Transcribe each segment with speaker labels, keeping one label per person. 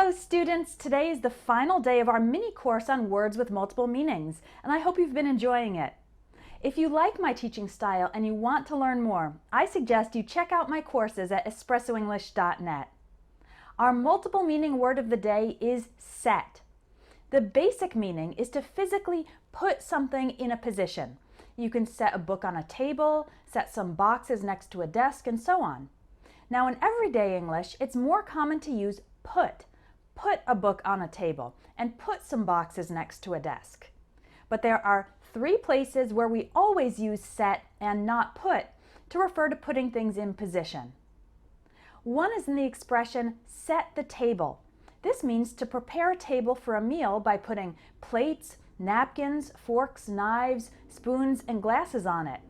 Speaker 1: Hello students, today is the final day of our mini course on words with multiple meanings, and I hope you've been enjoying it. If you like my teaching style and you want to learn more, I suggest you check out my courses at espressoenglish.net. Our multiple meaning word of the day is set. The basic meaning is to physically put something in a position. You can set a book on a table, set some boxes next to a desk, and so on. Now in everyday English, it's more common to use put. Put a book on a table and put some boxes next to a desk. But there are three places where we always use set and not put to refer to putting things in position. One is in the expression set the table. This means to prepare a table for a meal by putting plates, napkins, forks, knives, spoons, and glasses on it.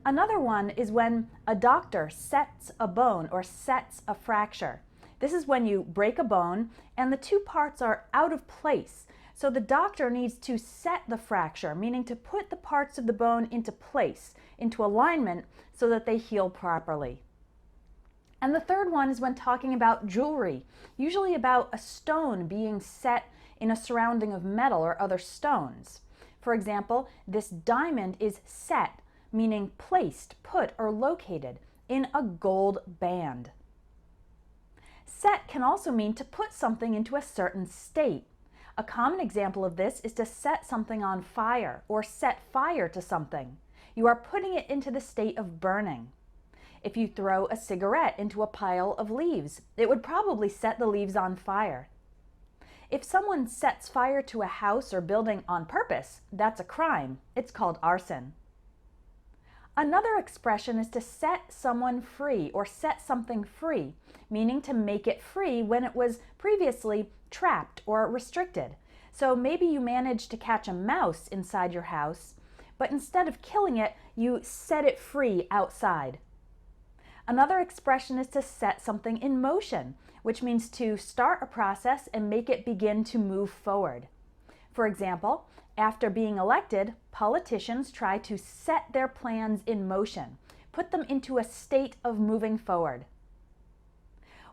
Speaker 1: Another one is when a doctor sets a bone or sets a fracture. This is when you break a bone and the two parts are out of place. So the doctor needs to set the fracture, meaning to put the parts of the bone into place, into alignment, so that they heal properly. And the third one is when talking about jewelry, usually about a stone being set in a surrounding of metal or other stones. For example, this diamond is set, meaning placed, put, or located in a gold band. Set can also mean to put something into a certain state. A common example of this is to set something on fire or set fire to something. You are putting it into the state of burning. If you throw a cigarette into a pile of leaves, it would probably set the leaves on fire. If someone sets fire to a house or building on purpose, that's a crime. It's called arson. Another expression is to set someone free or set something free, meaning to make it free when it was previously trapped or restricted. So maybe you managed to catch a mouse inside your house, but instead of killing it, you set it free outside. Another expression is to set something in motion, which means to start a process and make it begin to move forward. For example, after being elected, politicians try to set their plans in motion, put them into a state of moving forward.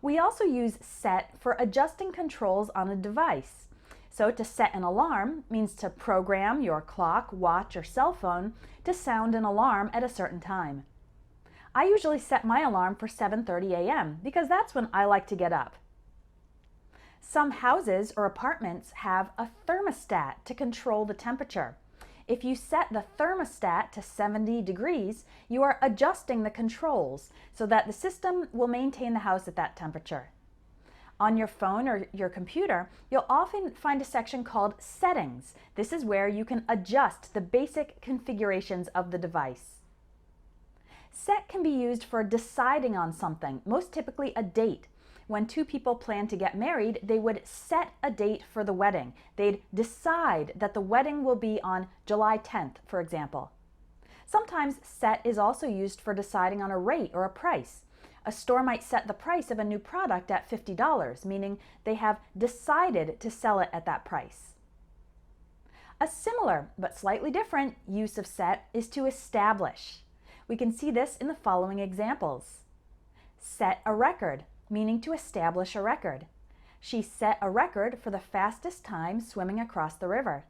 Speaker 1: We also use set for adjusting controls on a device. So to set an alarm means to program your clock, watch, or cell phone to sound an alarm at a certain time. I usually set my alarm for 7:30 a.m. because that's when I like to get up. Some houses or apartments have a thermostat to control the temperature. If you set the thermostat to 70 degrees, you are adjusting the controls so that the system will maintain the house at that temperature. On your phone or your computer, you'll often find a section called Settings. This is where you can adjust the basic configurations of the device. Set can be used for deciding on something, most typically a date. When two people plan to get married, they would set a date for the wedding. They'd decide that the wedding will be on July 10th, for example. Sometimes set is also used for deciding on a rate or a price. A store might set the price of a new product at $50, meaning they have decided to sell it at that price. A similar, but slightly different, use of set is to establish. We can see this in the following examples. Set a record, meaning to establish a record. She set a record for the fastest time swimming across the river.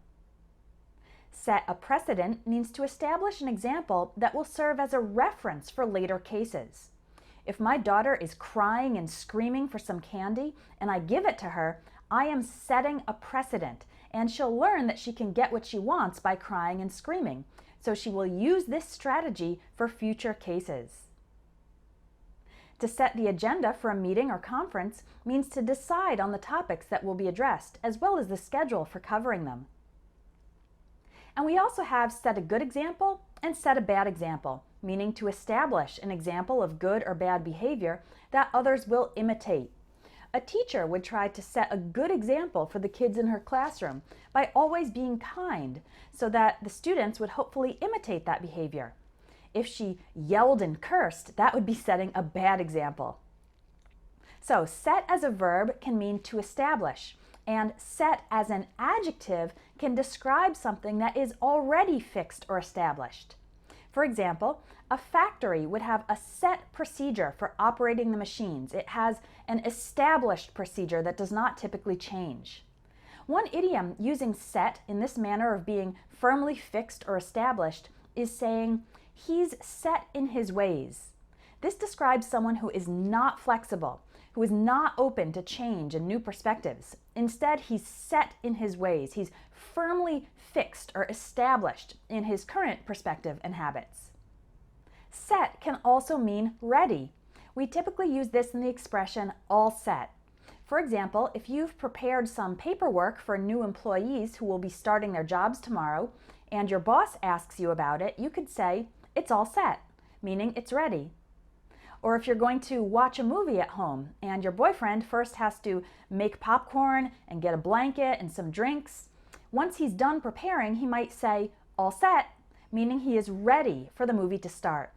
Speaker 1: Set a precedent means to establish an example that will serve as a reference for later cases. If my daughter is crying and screaming for some candy and I give it to her, I am setting a precedent, and she'll learn that she can get what she wants by crying and screaming. So she will use this strategy for future cases. To set the agenda for a meeting or conference means to decide on the topics that will be addressed, as well as the schedule for covering them. And we also have set a good example and set a bad example, meaning to establish an example of good or bad behavior that others will imitate. A teacher would try to set a good example for the kids in her classroom by always being kind, so that the students would hopefully imitate that behavior. If she yelled and cursed, that would be setting a bad example. So set as a verb can mean to establish, and set as an adjective can describe something that is already fixed or established. For example, a factory would have a set procedure for operating the machines. It has an established procedure that does not typically change. One idiom using set in this manner of being firmly fixed or established is saying, "He's set in his ways." This describes someone who is not flexible, who is not open to change and new perspectives. Instead, he's set in his ways. He's firmly fixed or established in his current perspective and habits. Set can also mean ready. We typically use this in the expression all set. For example, if you've prepared some paperwork for new employees who will be starting their jobs tomorrow, and your boss asks you about it, you could say, "It's all set," meaning it's ready. Or if you're going to watch a movie at home and your boyfriend first has to make popcorn and get a blanket and some drinks, once he's done preparing, he might say, "All set," meaning he is ready for the movie to start.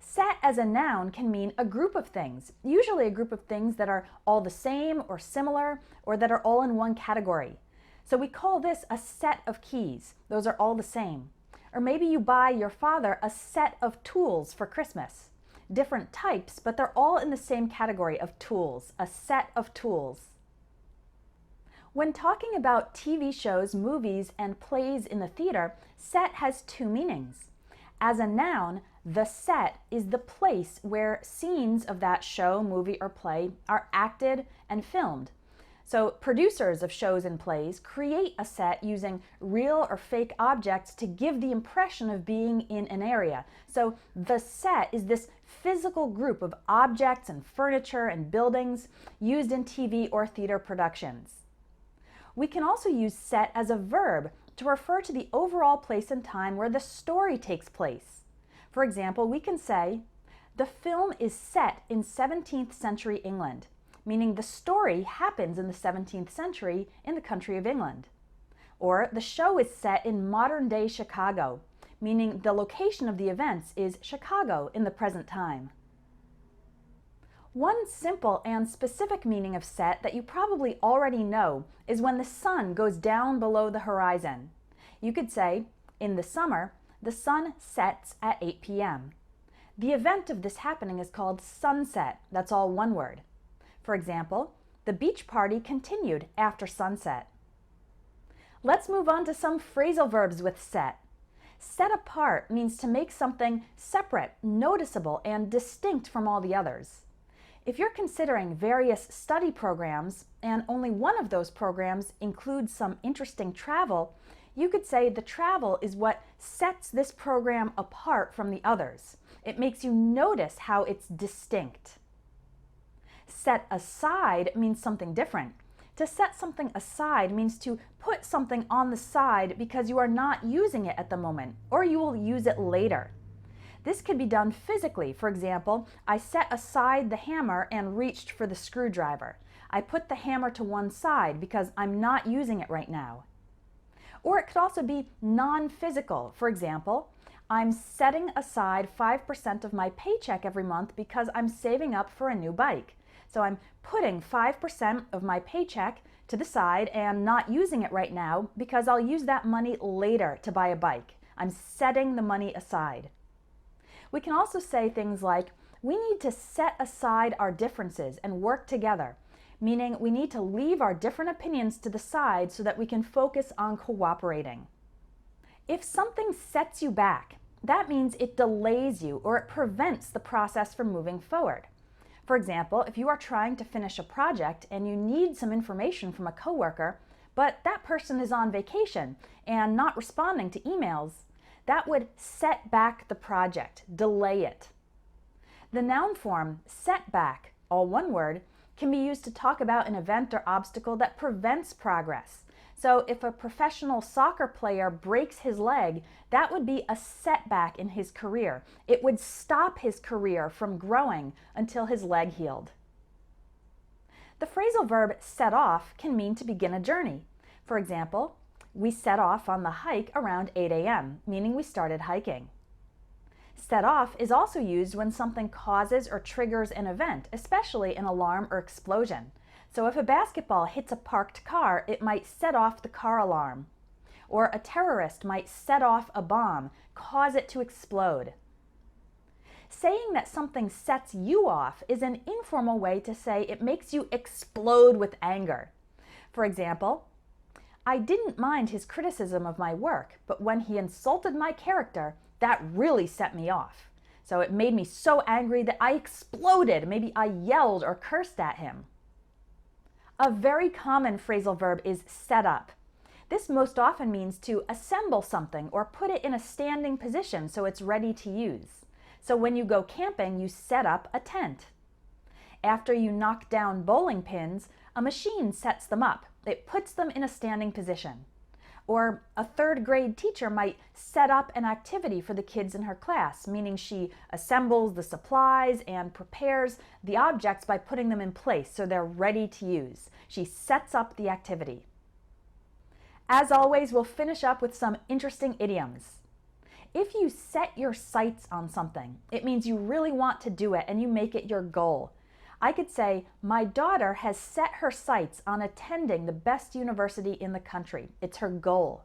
Speaker 1: Set as a noun can mean a group of things, usually a group of things that are all the same or similar, or that are all in one category. So we call this a set of keys. Those are all the same. Or maybe you buy your father a set of tools for Christmas. Different types, but they're all in the same category of tools, a set of tools. When talking about TV shows, movies, and plays in the theater, set has two meanings. As a noun, the set is the place where scenes of that show, movie, or play are acted and filmed. So producers of shows and plays create a set using real or fake objects to give the impression of being in an area. So the set is this physical group of objects and furniture and buildings used in TV or theater productions. We can also use set as a verb to refer to the overall place and time where the story takes place. For example, we can say, "The film is set in 17th century England," meaning the story happens in the 17th century in the country of England. Or, "The show is set in modern-day Chicago," meaning the location of the events is Chicago in the present time. One simple and specific meaning of set that you probably already know is when the sun goes down below the horizon. You could say, "In the summer, the sun sets at 8 p.m. The event of this happening is called sunset. That's all one word. For example, "The beach party continued after sunset." Let's move on to some phrasal verbs with set. Set apart means to make something separate, noticeable, and distinct from all the others. If you're considering various study programs, and only one of those programs includes some interesting travel, you could say the travel is what sets this program apart from the others. It makes you notice how it's distinct. Set aside means something different. To set something aside means to put something on the side because you are not using it at the moment, or you will use it later. This could be done physically. For example, I set aside the hammer and reached for the screwdriver. I put the hammer to one side because I'm not using it right now. Or it could also be non-physical. For example, I'm setting aside 5% of my paycheck every month because I'm saving up for a new bike. So I'm putting 5% of my paycheck to the side and not using it right now because I'll use that money later to buy a bike. I'm setting the money aside. We can also say things like, "We need to set aside our differences and work together," meaning we need to leave our different opinions to the side so that we can focus on cooperating. If something sets you back, that means it delays you or it prevents the process from moving forward. For example, if you are trying to finish a project and you need some information from a coworker, but that person is on vacation and not responding to emails, that would set back the project, delay it. The noun form set back, all one word, can be used to talk about an event or obstacle that prevents progress. So if a professional soccer player breaks his leg, that would be a setback in his career. It would stop his career from growing until his leg healed. The phrasal verb set off can mean to begin a journey. For example, we set off on the hike around 8 a.m., meaning we started hiking. Set off is also used when something causes or triggers an event, especially an alarm or explosion. So if a basketball hits a parked car, it might set off the car alarm. or a terrorist might set off a bomb, cause it to explode. Saying that something sets you off is an informal way to say it makes you explode with anger. For example, I didn't mind his criticism of my work, but when he insulted my character, that really set me off. So it made me so angry that I exploded. Maybe I yelled or cursed at him. A very common phrasal verb is set up. This most often means to assemble something or put it in a standing position so it's ready to use. So when you go camping, you set up a tent. After you knock down bowling pins, a machine sets them up. It puts them in a standing position. Or a third grade teacher might set up an activity for the kids in her class, meaning she assembles the supplies and prepares the objects by putting them in place so they're ready to use. She sets up the activity. As always, we'll finish up with some interesting idioms. If you set your sights on something, it means you really want to do it and you make it your goal. I could say, my daughter has set her sights on attending the best university in the country. It's her goal.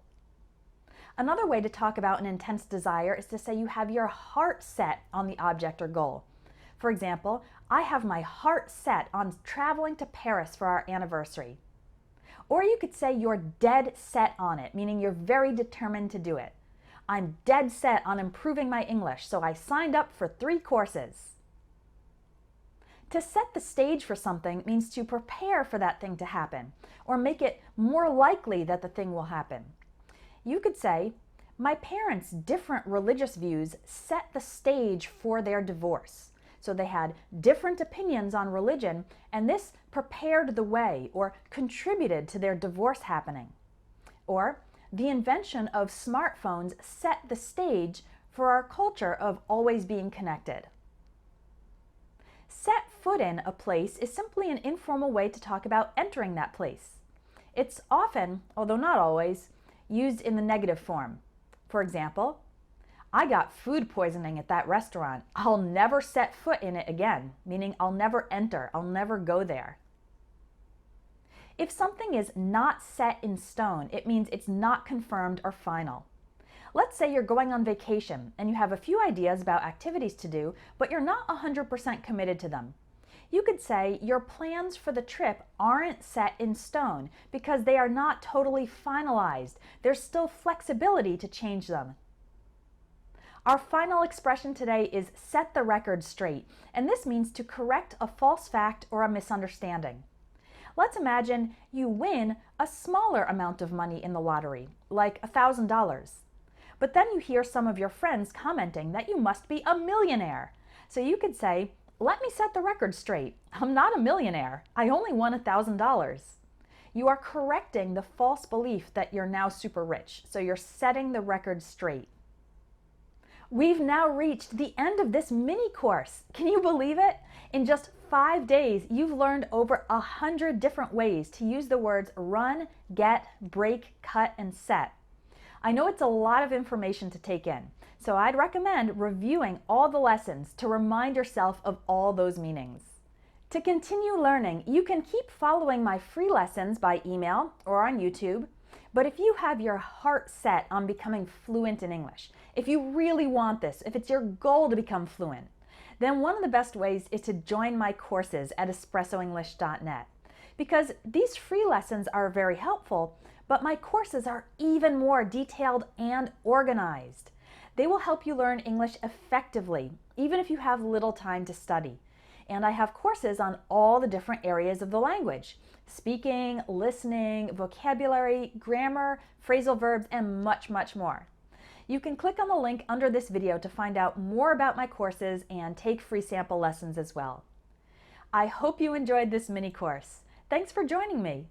Speaker 1: Another way to talk about an intense desire is to say you have your heart set on the object or goal. For example, I have my heart set on traveling to Paris for our anniversary. Or you could say you're dead set on it, meaning you're very determined to do it. I'm dead set on improving my English, so I signed up for 3 courses. To set the stage for something means to prepare for that thing to happen, or make it more likely that the thing will happen. You could say, my parents' different religious views set the stage for their divorce. So they had different opinions on religion, and this prepared the way or contributed to their divorce happening. Or, the invention of smartphones set the stage for our culture of always being connected. Set foot in a place is simply an informal way to talk about entering that place. It's often, although not always, used in the negative form. For example, I got food poisoning at that restaurant. I'll never set foot in it again, meaning I'll never enter, I'll never go there. If something is not set in stone, it means it's not confirmed or final. Let's say you're going on vacation and you have a few ideas about activities to do, but you're not 100% committed to them. You could say your plans for the trip aren't set in stone because they are not totally finalized. There's still flexibility to change them. Our final expression today is set the record straight, and this means to correct a false fact or a misunderstanding. Let's imagine you win a smaller amount of money in the lottery, like $1,000. But then you hear some of your friends commenting that you must be a millionaire. So you could say, let me set the record straight. I'm not a millionaire. I only won $1,000. You are correcting the false belief that you're now super rich. So you're setting the record straight. We've now reached the end of this mini course. Can you believe it? In just 5 days, you've learned over 100 different ways to use the words run, get, break, cut, and set. I know it's a lot of information to take in, so I'd recommend reviewing all the lessons to remind yourself of all those meanings. To continue learning, you can keep following my free lessons by email or on YouTube, but if you have your heart set on becoming fluent in English, if you really want this, if it's your goal to become fluent, then one of the best ways is to join my courses at espressoenglish.net. Because these free lessons are very helpful, but my courses are even more detailed and organized. They will help you learn English effectively, even if you have little time to study. And I have courses on all the different areas of the language: speaking, listening, vocabulary, grammar, phrasal verbs, and much, much more. You can click on the link under this video to find out more about my courses and take free sample lessons as well. I hope you enjoyed this mini course. Thanks for joining me.